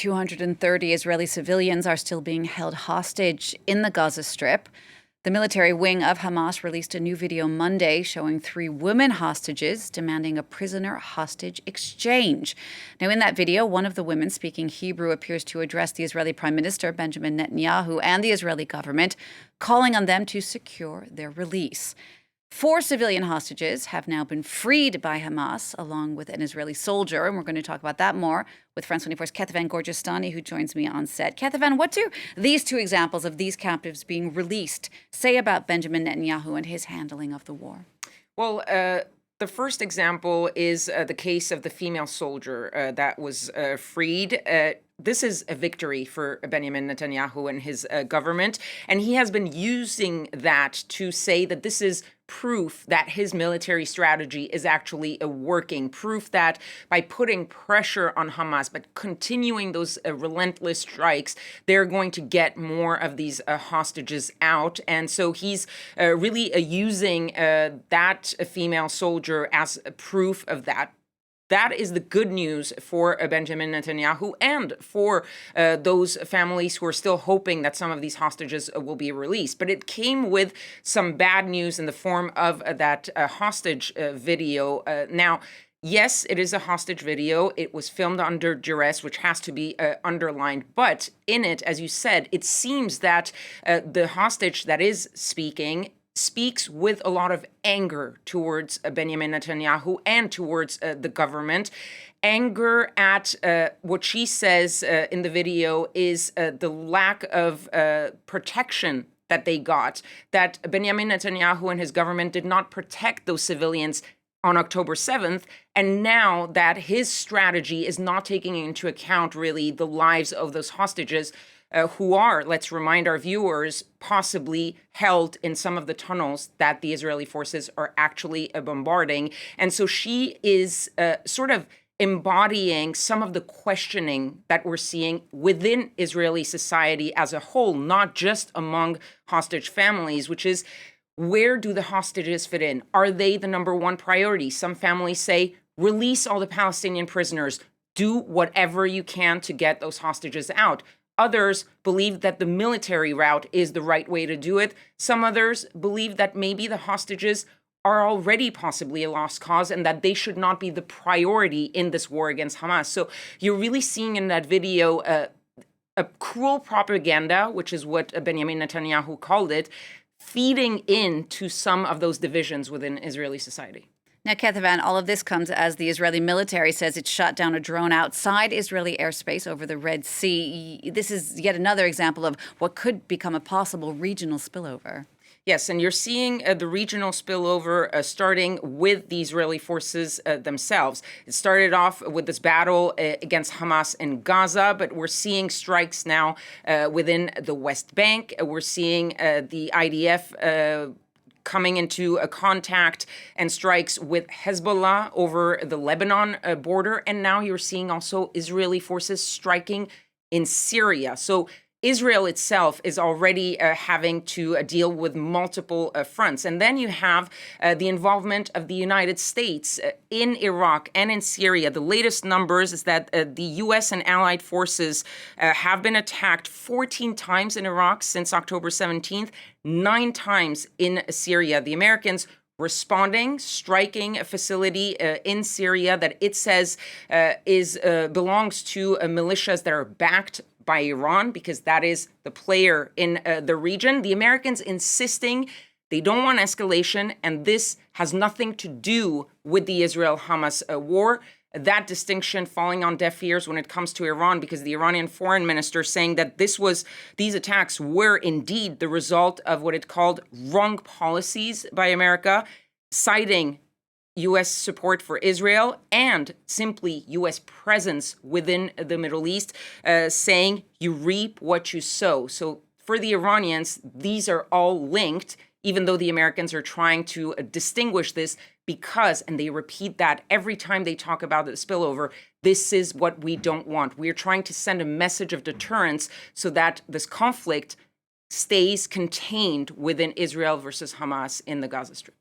230 Israeli civilians are still being held hostage in the Gaza Strip. The military wing of Hamas released a new video Monday showing 3 women hostages demanding a prisoner hostage exchange. Now, in that video, one of the women speaking Hebrew appears to address the Israeli Prime Minister Benjamin Netanyahu and the Israeli government, calling on them to secure their release. 4 civilian hostages have now been freed by Hamas, along with an Israeli soldier, and we're going to talk about that more with France 24's Kethevane Gorjestani, who joins me on set. Kethevane, what do these 2 examples of these captives being released say about Benjamin Netanyahu and his handling of the war? Well, the first example is the case of the female soldier that was freed. This is a victory for Benjamin Netanyahu and his government, and he has been using that to say that this is proof that his military strategy is actually working, proof that by putting pressure on Hamas, but continuing those relentless strikes, they're going to get more of these hostages out. And so he's really using that female soldier as a proof of that. That is the good news for Benjamin Netanyahu and for those families who are still hoping that some of these hostages will be released. But it came with some bad news in the form of that hostage video. Now, yes, it is a hostage video. It was filmed under duress, which has to be underlined. But in it, as you said, it seems that the hostage that is speaks with a lot of anger towards Benjamin Netanyahu and towards the government. Anger at what she says in the video is the lack of protection that they got, that Benjamin Netanyahu and his government did not protect those civilians on October 7th, and now that his strategy is not taking into account really the lives of those hostages who are, let's remind our viewers, possibly held in some of the tunnels that the Israeli forces are actually bombarding. And so she is sort of embodying some of the questioning that we're seeing within Israeli society as a whole, not just among hostage families, which is, where do the hostages fit in? Are they the number one priority? Some families say, release all the Palestinian prisoners. Do whatever you can to get those hostages out. Others believe that the military route is the right way to do it. Some others believe that maybe the hostages are already possibly a lost cause and that they should not be the priority in this war against Hamas. So you're really seeing in that video a cruel propaganda, which is what Benjamin Netanyahu called it, feeding into some of those divisions within Israeli society. Now, Kethevane, all of this comes as the Israeli military says it shot down a drone outside Israeli airspace over the Red Sea. This is yet another example of what could become a possible regional spillover. Yes, and you're seeing the regional spillover starting with the Israeli forces themselves. It started off with this battle against Hamas in Gaza, but we're seeing strikes now within the West Bank. We're seeing the IDF coming into a contact and strikes with Hezbollah over the Lebanon border. And now you're seeing also Israeli forces striking in Syria. So Israel itself is already having to deal with multiple fronts. And then you have the involvement of the United States in Iraq and in Syria. The latest numbers is that the U.S. and allied forces have been attacked 14 times in Iraq since October 17th, 9 times in Syria. The Americans responding, striking a facility in Syria that it says belongs to militias that are backed by Iran, because that is the player in the region. The Americans insisting they don't want escalation, and this has nothing to do with the Israel-Hamas war. That distinction falling on deaf ears when it comes to Iran, because the Iranian foreign minister saying that these attacks were indeed the result of what it called wrong policies by America, citing U.S. support for Israel and simply U.S. presence within the Middle East, saying you reap what you sow. So for the Iranians, these are all linked, even though the Americans are trying to distinguish this because, and they repeat that every time they talk about the spillover, this is what we don't want. We're trying to send a message of deterrence so that this conflict stays contained within Israel versus Hamas in the Gaza Strip.